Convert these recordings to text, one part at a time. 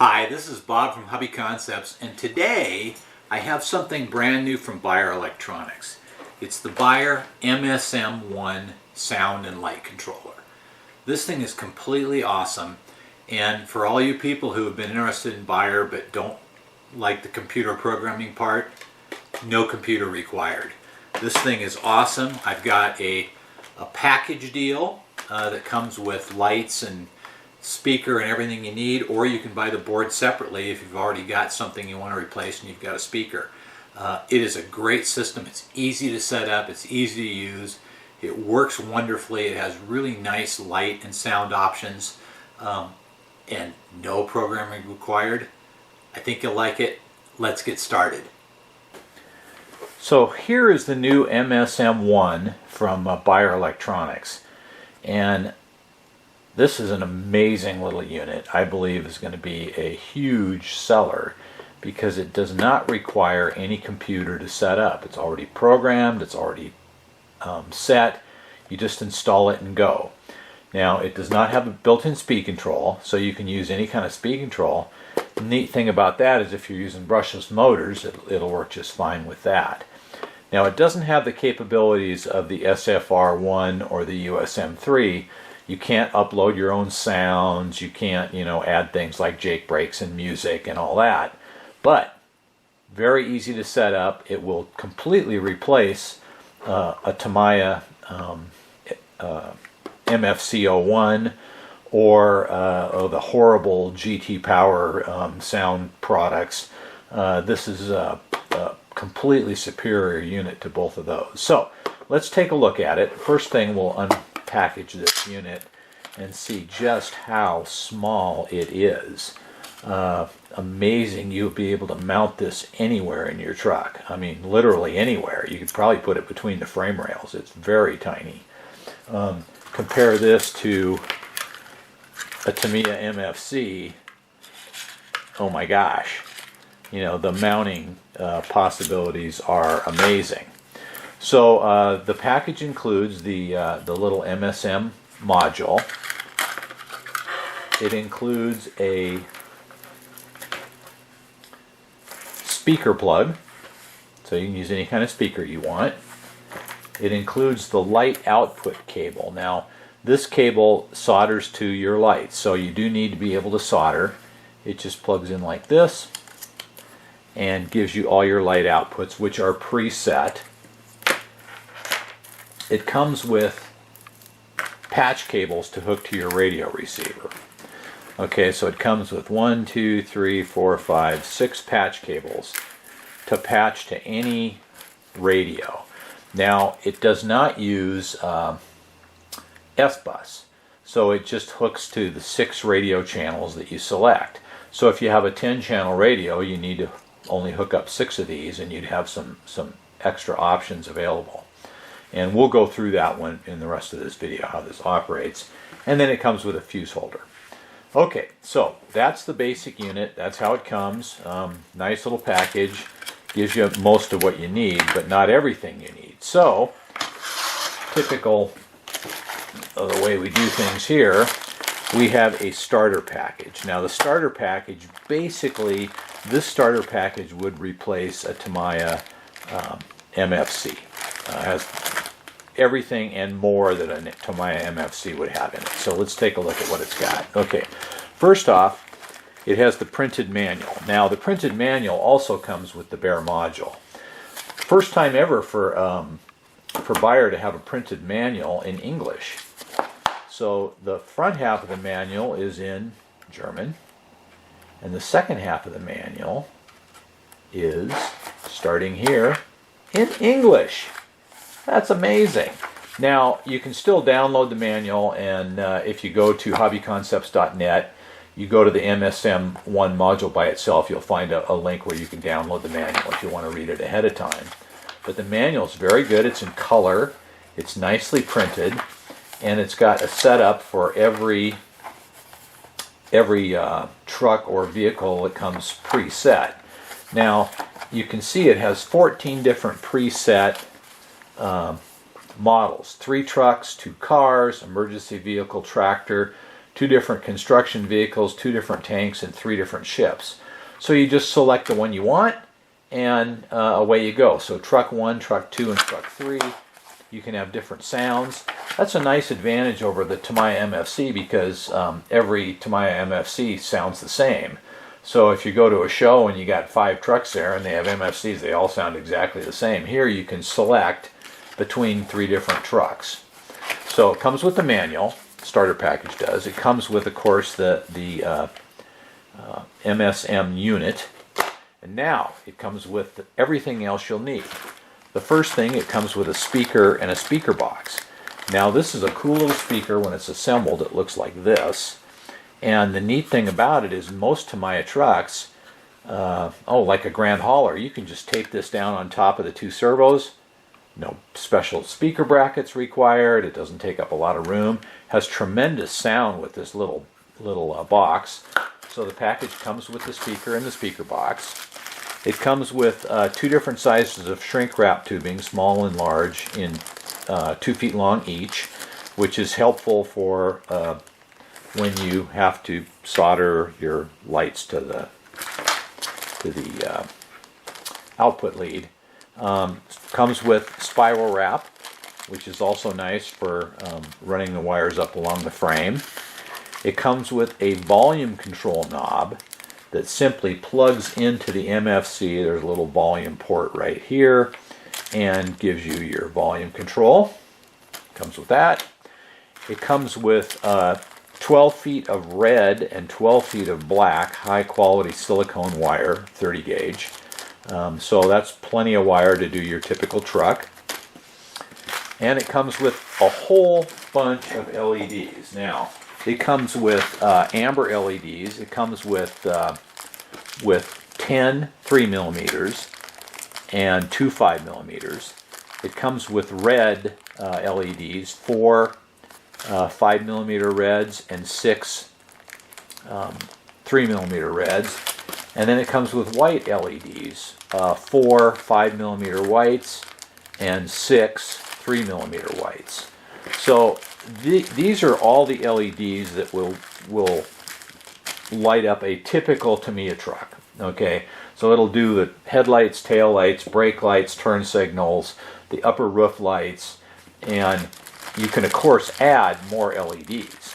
Hi, this is Bob from Hobby Concepts, and today I have something brand new from Beier Electronics. It's the Beier MSM-1 sound and light controller. This thing is completely awesome, and for all you people who have been interested in Beier but don't like the computer programming part, no computer required. This thing is awesome. I've got a package deal that comes with lights and speaker and everything you need, or you can buy the board separately if you've already got something you want to replace and you've got a speaker. It is a great system. It's easy to set up, it's easy to use, it works wonderfully, it has really nice light and sound options, and no programming required. I think you'll like it. Let's get started. So here is the new MSM-1 from Beier Electronics, and this is an amazing little unit. I believe is going to be a huge seller because it does not require any computer to set up. It's already programmed, it's already set. You just install it and go. Now, it does not have a built-in speed control, so you can use any kind of speed control. The neat thing about that is if you're using brushless motors, it'll work just fine with that. Now, it doesn't have the capabilities of the SFR1 or the USM3. You can't upload your own sounds, you can't, add things like Jake breaks and music and all that. But very easy to set up. It will completely replace a Tamiya MFC-01 or the horrible GT Power sound products. This is a completely superior unit to both of those. So let's take a look at it. First thing, we'll unpackage this unit and see just how small it is. Amazing. You'll be able to mount this anywhere in your truck. I mean, literally anywhere. You could probably put it between the frame rails. It's very tiny. Compare this to a Tamiya MFC. Oh my gosh. The mounting possibilities are amazing. So the package includes the little MSM module. It includes a speaker plug, so you can use any kind of speaker you want. It includes the light output cable. Now, this cable solders to your lights, so you do need to be able to solder. It just plugs in like this and gives you all your light outputs, which are preset. It comes with patch cables to hook to your radio receiver. Okay, so it comes with 1, 2, 3, 4, 5, 6 patch cables to patch to any radio. Now, it does not use S-Bus, so it just hooks to the 6 radio channels that you select. So if you have a 10-channel radio, you need to only hook up 6 of these, and you'd have some extra options available. And we'll go through that one in the rest of this video, how this operates. And then it comes with a fuse holder. Okay, so that's the basic unit. That's how it comes. Nice little package. Gives you most of what you need, but not everything you need. So, typical of the way we do things here, we have a starter package. Now, the starter package, basically, this starter package would replace a Tamiya MFC. Has everything and more that a Tamiya MFC would have in it. So let's take a look at what it's got. Okay, first off, it has the printed manual. Now, the printed manual also comes with the bare module. First time ever for Beier to have a printed manual in English. So the front half of the manual is in German, and the second half of the manual is, starting here, in English. That's amazing. Now, you can still download the manual, and if you go to hobbyconcepts.net, you go to the MSM-1 module by itself, you'll find a link where you can download the manual if you want to read it ahead of time. But the manual is very good. It's in color, it's nicely printed, and it's got a setup for every truck or vehicle that comes preset. Now, you can see it has 14 different preset models. 3 trucks, 2 cars, emergency vehicle, tractor, 2 different construction vehicles, 2 different tanks, and 3 different ships. So you just select the one you want, and away you go. So truck 1, truck 2, and truck 3. You can have different sounds. That's a nice advantage over the Tamiya MFC because every Tamiya MFC sounds the same. So if you go to a show and you got 5 trucks there and they have MFCs, they all sound exactly the same. Here you can select between 3 different trucks. So it comes with the manual, starter package does. It comes with, of course, the MSM unit. And now it comes with everything else you'll need. The first thing, it comes with a speaker and a speaker box. Now this is a cool little speaker. When it's assembled, it looks like this. And the neat thing about it is most Tamiya trucks, like a Grand Hauler, you can just tape this down on top of the 2 servos. No special speaker brackets required. It doesn't take up a lot of room. Has tremendous sound with this little box. So the package comes with the speaker and the speaker box. It comes with 2 different sizes of shrink wrap tubing, small and large, in 2 feet long each, which is helpful for when you have to solder your lights to the output lead. Comes with spiral wrap, which is also nice for running the wires up along the frame. It comes with a volume control knob that simply plugs into the MFC. There's a little volume port right here and gives you your volume control. Comes with that. It comes with 12 feet of red and 12 feet of black high quality silicone wire, 30 gauge. So that's plenty of wire to do your typical truck. And it comes with a whole bunch of LEDs. Now, it comes with amber LEDs. It comes with 10 3mm and 2 5mm. It comes with red LEDs, 4 5mm reds and 6 3mm reds. And then it comes with white LEDs, 4 5mm whites and 6 3mm whites. So these are all the LEDs that will light up a typical Tamiya truck. Okay, so it'll do the headlights, tail lights, brake lights, turn signals, the upper roof lights, and you can of course add more LEDs.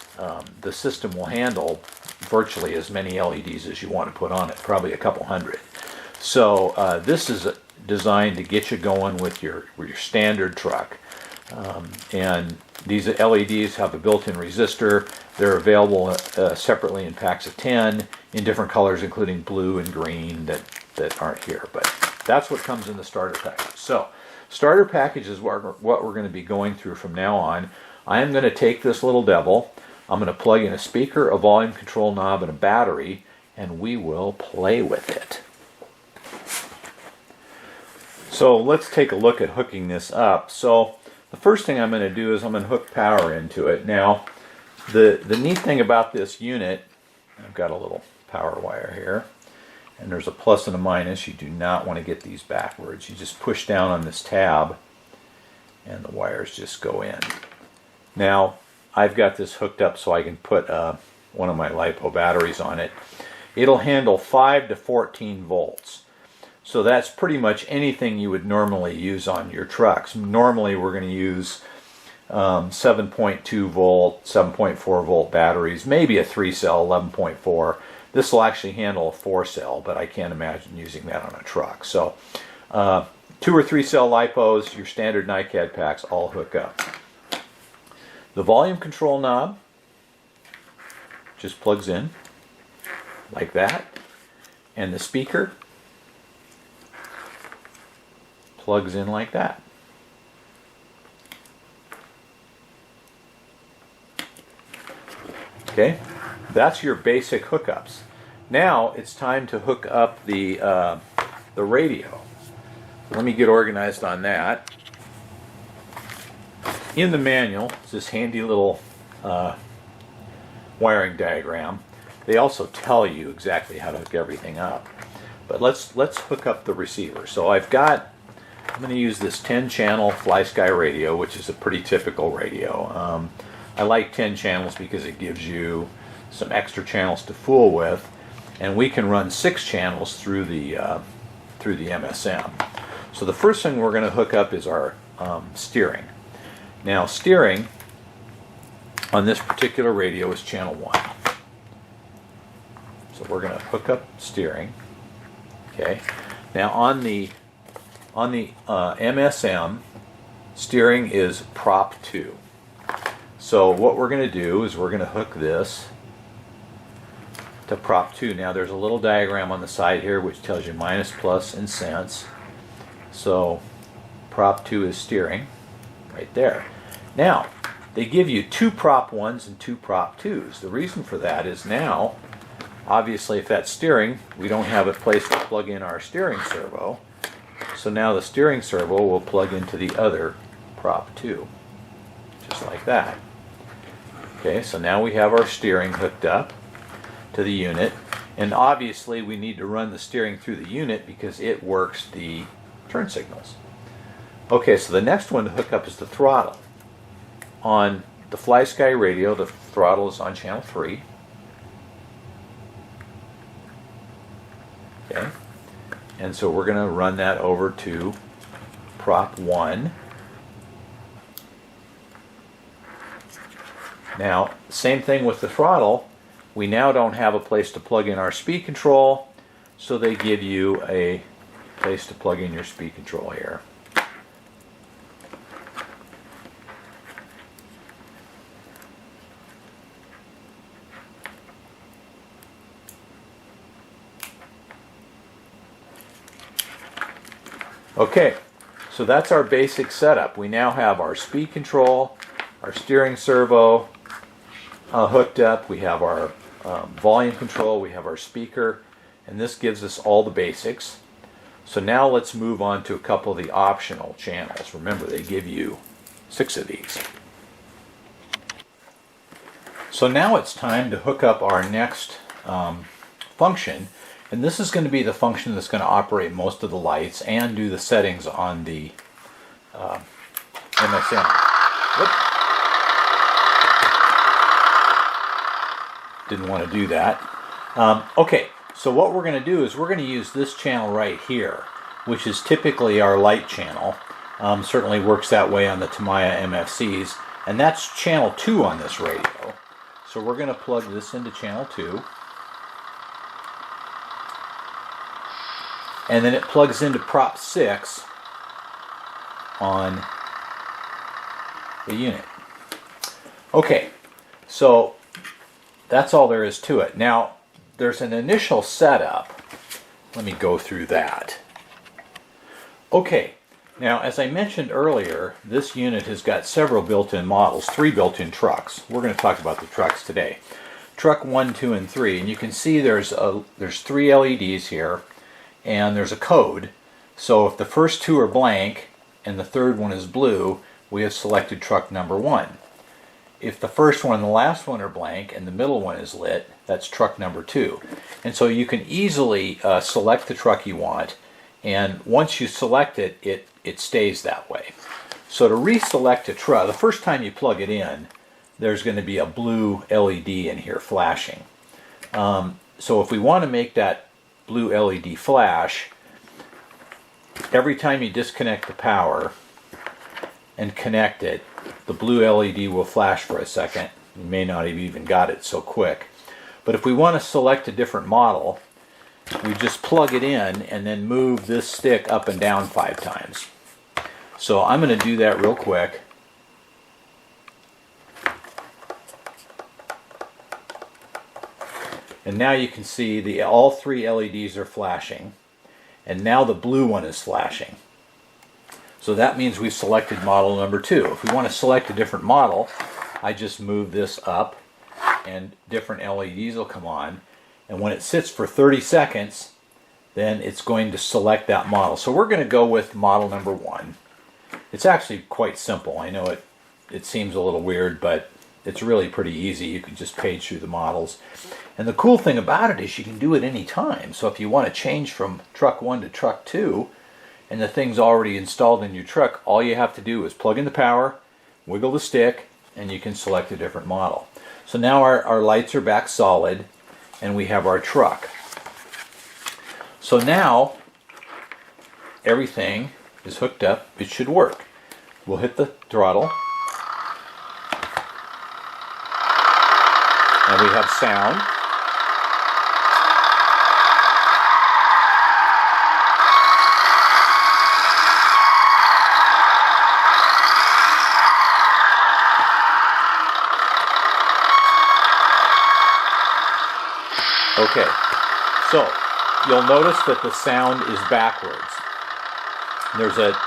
The system will handle virtually as many LEDs as you want to put on it, probably a couple hundred. So this is designed to get you going with your standard truck. And these LEDs have a built-in resistor. They're available separately in packs of 10 in different colors, including blue and green that aren't here. But that's what comes in the starter package. So starter package is what we're going to be going through from now on. I am going to take this little devil. I'm going to plug in a speaker, a volume control knob, and a battery, and we will play with it. So let's take a look at hooking this up. So the first thing I'm going to do is I'm going to hook power into it. Now, the neat thing about this unit, I've got a little power wire here, and there's a plus and a minus. You do not want to get these backwards. You just push down on this tab, and the wires just go in. Now, I've got this hooked up so I can put one of my LiPo batteries on it. It'll handle 5 to 14 volts. So that's pretty much anything you would normally use on your trucks. Normally we're going to use 7.2 volt, 7.4 volt batteries, maybe a 3-cell 11.4. This will actually handle a 4-cell, but I can't imagine using that on a truck. So 2 or 3-cell LiPos, your standard NiCad packs all hook up. The volume control knob just plugs in like that, and the speaker plugs in like that. Okay, that's your basic hookups. Now it's time to hook up the radio. Let me get organized on that. In the manual is this handy little wiring diagram. They also tell you exactly how to hook everything up. But let's hook up the receiver. So I'm going to use this 10-channel FlySky radio, which is a pretty typical radio. I like 10 channels because it gives you some extra channels to fool with, and we can run 6 channels through the MSM. So the first thing we're going to hook up is our steering. Now steering on this particular radio is channel 1. So we're going to hook up steering. Okay. Now on the MSM, steering is prop 2. So what we're going to do is we're going to hook this to prop 2. Now there's a little diagram on the side here which tells you minus, plus, and sense. So prop 2 is steering right there. Now they give you 2 prop 1s and 2 prop 2s. The reason for that is now, obviously if that's steering, we don't have a place to plug in our steering servo. So now the steering servo will plug into the other prop 2, just like that. Okay, so now we have our steering hooked up to the unit, and obviously we need to run the steering through the unit because it works the turn signals. Okay, so the next one to hook up is the throttle. On the FlySky radio, the throttle is on channel 3. Okay, and so we're going to run that over to prop 1. Now, same thing with the throttle. We now don't have a place to plug in our speed control, so they give you a place to plug in your speed control here. Okay, so that's our basic setup. We now have our speed control, our steering servo hooked up, we have our volume control, we have our speaker, and this gives us all the basics. So now let's move on to a couple of the optional channels. Remember, they give you 6 of these. So now it's time to hook up our next function, and this is going to be the function that's going to operate most of the lights and do the settings on the MSM. Whoop. Didn't want to do that. Okay, so what we're going to do is we're going to use this channel right here, which is typically our light channel. Certainly works that way on the Tamiya MFCs, and that's channel 2 on this radio. So we're going to plug this into channel 2. And then it plugs into prop 6 on the unit. Okay, so that's all there is to it. Now, there's an initial setup. Let me go through that. Okay, now as I mentioned earlier, this unit has got several built-in models, 3 built-in trucks. We're going to talk about the trucks today. Truck 1, 2, and 3, and you can see there's 3 LEDs here, and there's a code. So if the first 2 are blank and the third one is blue, we have selected truck number 1. If the first one and the last one are blank and the middle one is lit, that's truck number 2. And so you can easily select the truck you want, and once you select it, it stays that way. So to reselect a truck, the first time you plug it in, there's going to be a blue LED in here flashing. So if we want to make that blue LED flash, every time you disconnect the power and connect it, the blue LED will flash for a second. You may not have even got it so quick. But if we want to select a different model, we just plug it in and then move this stick up and down 5 times. So I'm going to do that real quick. And now you can see all 3 LEDs are flashing, and now the blue one is flashing. So that means we've selected model number 2. If we want to select a different model, I just move this up and different LEDs will come on. And when it sits for 30 seconds, then it's going to select that model. So we're going to go with model number 1. It's actually quite simple. I know it seems a little weird, but it's really pretty easy. You can just page through the models. And the cool thing about it is you can do it any time. So if you want to change from truck 1 to truck 2, and the thing's already installed in your truck, all you have to do is plug in the power, wiggle the stick, and you can select a different model. So now our lights are back solid, and we have our truck. So now everything is hooked up. It should work. We'll hit the throttle, and we have sound. Okay, so you'll notice that the sound is backwards. There's a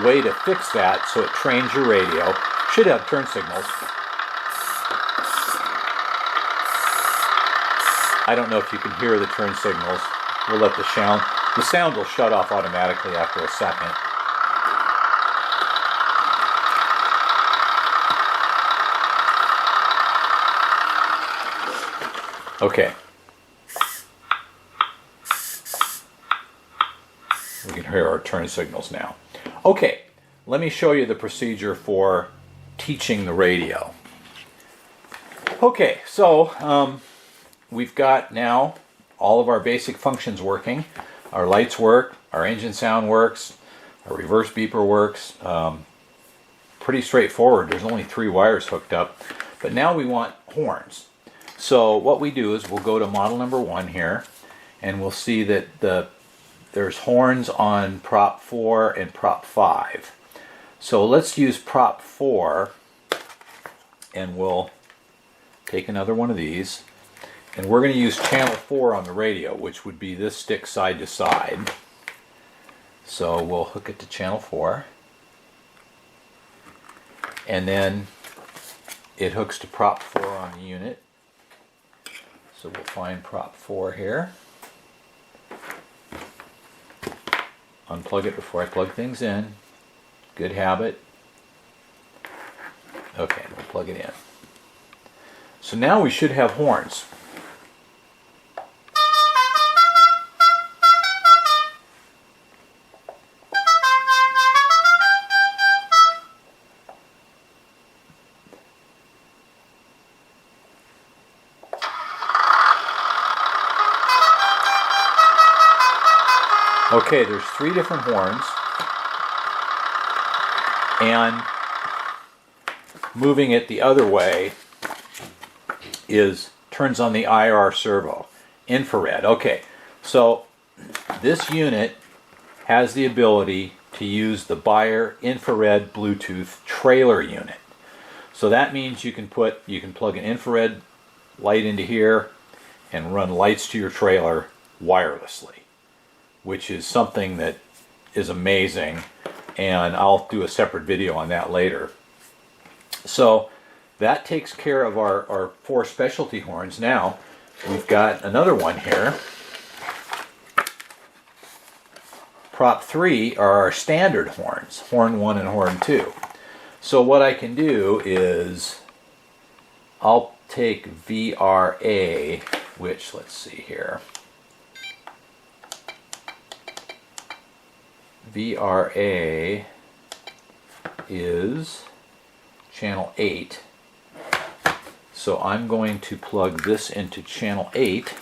way to fix that so it trains your radio. Should have turn signals. I don't know if you can hear the turn signals. We'll let the sound will shut off automatically after a second. Okay. We can hear our turn signals now. Okay, let me show you the procedure for teaching the radio. Okay, so we've got now all of our basic functions working. Our lights work, our engine sound works, our reverse beeper works. Pretty straightforward. There's only 3 wires hooked up. But now we want horns. So what we do is we'll go to model number 1 here, and we'll see that there's horns on prop 4 and prop 5. So let's use prop 4, and we'll take another one of these, and we're going to use channel 4 on the radio, which would be this stick side to side. So we'll hook it to channel 4, and then it hooks to prop 4 on the unit. So we'll find prop 4 here. Unplug it before I plug things in. Good habit. Okay, we'll plug it in. So now we should have horns. Okay, there's 3 different horns, and moving it the other way turns on the IR servo, infrared. Okay, so this unit has the ability to use the Beier infrared Bluetooth trailer unit. So that means you can plug an infrared light into here and run lights to your trailer wirelessly, which is something that is amazing, and I'll do a separate video on that later. So that takes care of our 4 specialty horns. Now we've got another one here. Prop 3 are our standard horns, horn 1 and horn 2. So what I can do is I'll take VRA, which, let's see here, VRA is channel 8. So I'm going to plug this into channel 8.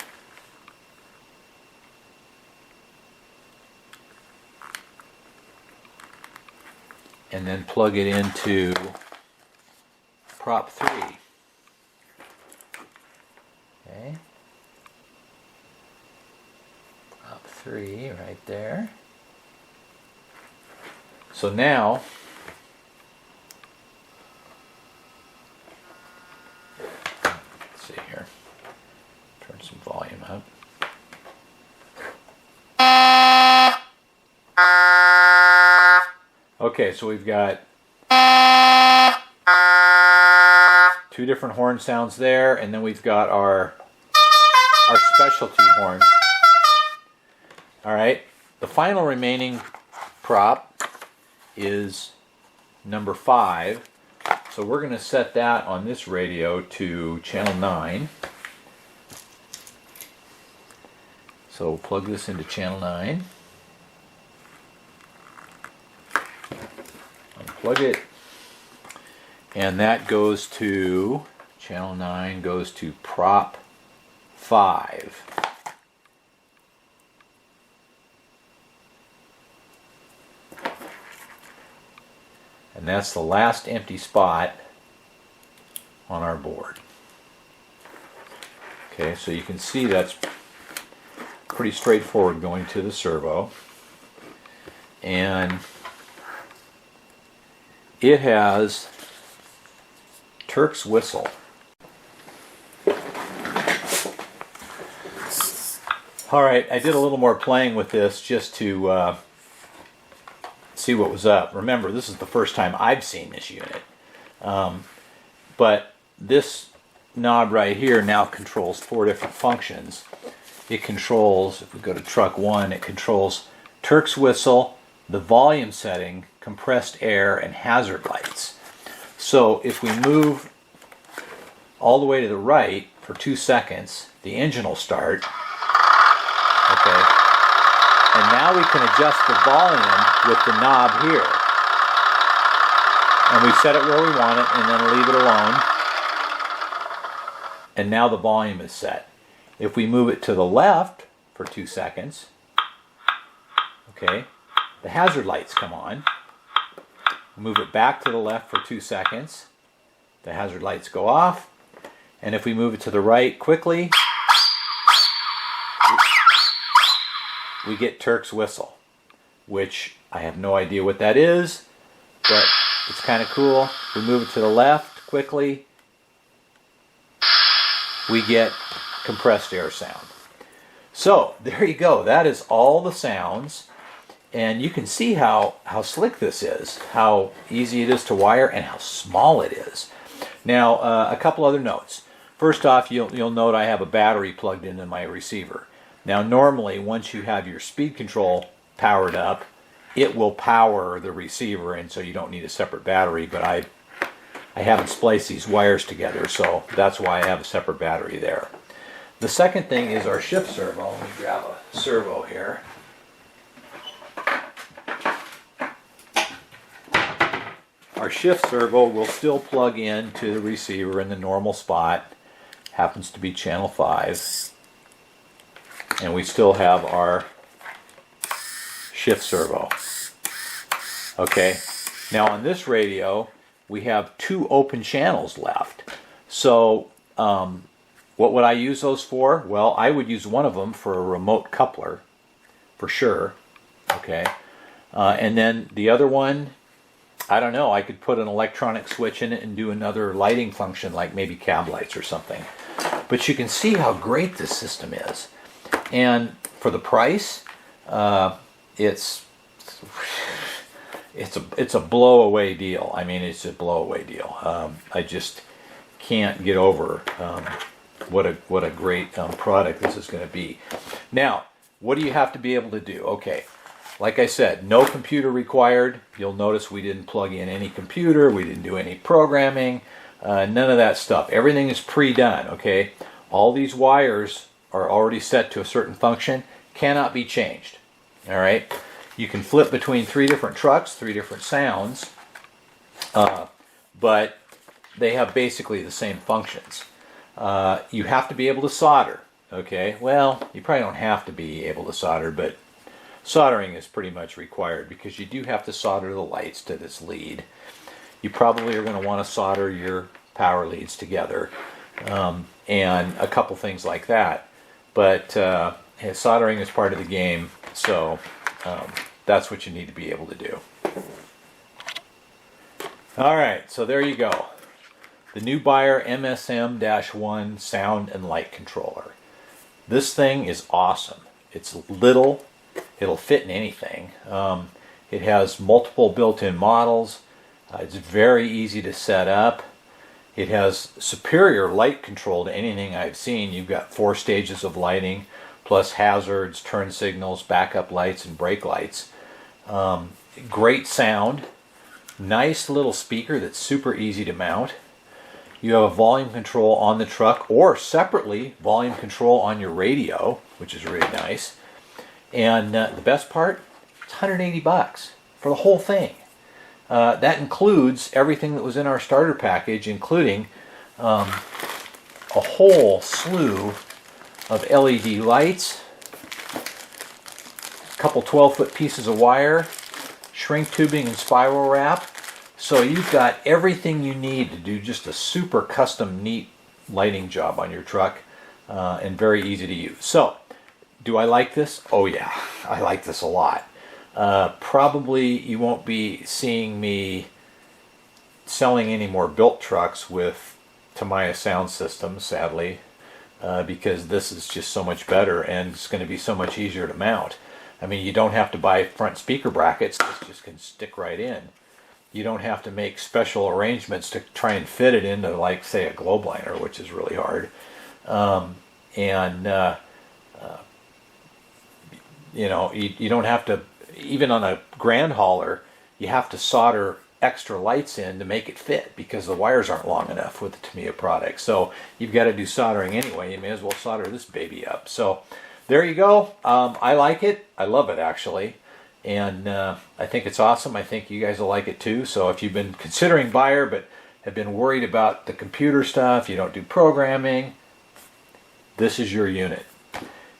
And then plug it into prop 3. Okay. Prop 3 right there. So now, let's see here, turn some volume up. Okay, so we've got 2 different horn sounds there, and then we've got our specialty horn. All right, the final remaining prop is number 5. So we're going to set that on this radio to channel 9. So we'll plug this into channel 9. Unplug it. And that goes to Channel 9 goes to prop 5. And that's the last empty spot on our board. Okay, so you can see that's pretty straightforward going to the servo. And it has Turk's whistle. Alright, I did a little more playing with this just to see what was up. Remember, this is the first time I've seen this unit. But this knob right here now controls 4 different functions. It controls, if we go to truck 1, it controls Turk's whistle, the volume setting, compressed air, and hazard lights. So if we move all the way to the right for 2 seconds, the engine will start. Okay. And now we can adjust the volume with the knob here. And we set it where we want it and then leave it alone. And now the volume is set. If we move it to the left for 2 seconds, okay, the hazard lights come on. Move it back to the left for 2 seconds, the hazard lights go off. And if we move it to the right quickly, we get Turk's whistle, which I have no idea what that is, but it's kind of cool. If we move it to the left quickly, we get compressed air sound. So there you go. That is all the sounds. And you can see how slick this is, how easy it is to wire, and how small it is. Now, a couple other notes. First off, you'll note I have a battery plugged into my receiver. Now, normally, once you have your speed control powered up, it will power the receiver, and so you don't need a separate battery. But I haven't spliced these wires together, so that's why I have a separate battery there. The second thing is our shift servo. Let me grab a servo here. Our shift servo will still plug in to the receiver in the normal spot. Happens to be channel 5. And we still have our shift servo. Okay, now on this radio, we have 2 open channels left. So, what would I use those for? Well, I would use one of them for a remote coupler, for sure. Okay, and then the other one, I don't know, I could put an electronic switch in it and do another lighting function, like maybe cab lights or something. But you can see how great this system is. And for the price, it's a blow-away deal. I mean, it's a blow-away deal. I just can't get over what a great product this is going to be. Now, what do you have to be able to do? Okay, like I said, no computer required. You'll notice we didn't plug in any computer. We didn't do any programming. None of that stuff. Everything is pre-done. Okay, all these wires are already set to a certain function. Cannot be changed. All right. You can flip between 3 different trucks, 3 different sounds, but they have basically the same functions. You have to be able to solder. Okay, well, you probably don't have to be able to solder, but soldering is pretty much required because you do have to solder the lights to this lead. You probably are going to want to solder your power leads together and a couple things like that. But soldering is part of the game, so that's what you need to be able to do. Alright, so there you go. The new Beier MSM-1 sound and light controller. This thing is awesome. It's little. It'll fit in anything. It has multiple built-in models. It's very easy to set up. It has superior light control to anything I've seen. You've got 4 stages of lighting, plus hazards, turn signals, backup lights, and brake lights. Great sound. Nice little speaker that's super easy to mount. You have a volume control on the truck, or separately volume control on your radio, which is really nice. And the best part, it's $180 for the whole thing. That includes everything that was in our starter package, including a whole slew of LED lights, a couple 12-foot pieces of wire, shrink tubing and spiral wrap. So you've got everything you need to do just a super custom neat lighting job on your truck, and very easy to use. So, do I like this? Oh yeah, I like this a lot. Probably you won't be seeing me selling any more built trucks with Tamiya sound systems, sadly, because this is just so much better and it's going to be so much easier to mount. I mean, you don't have to buy front speaker brackets, this just can stick right in. You don't have to make special arrangements to try and fit it into, like, say, a globe liner, which is really hard. You know, you don't have to, even on a grand hauler, you have to solder extra lights in to make it fit because the wires aren't long enough with the Tamiya product. So you've got to do soldering anyway. You may as well solder this baby up. So there you go. I like it. I love it, actually. And I think it's awesome. I think you guys will like it too. So if you've been considering Beier but have been worried about the computer stuff, you don't do programming, this is your unit.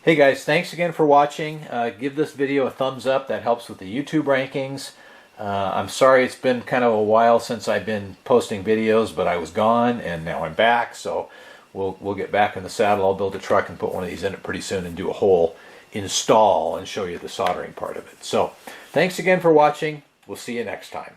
Hey guys, thanks again for watching. Give this video a thumbs up. That helps with the YouTube rankings. I'm sorry it's been kind of a while since I've been posting videos, but I was gone and now I'm back. So we'll get back in the saddle. I'll build a truck and put one of these in it pretty soon and do a whole install and show you the soldering part of it. So thanks again for watching. We'll see you next time.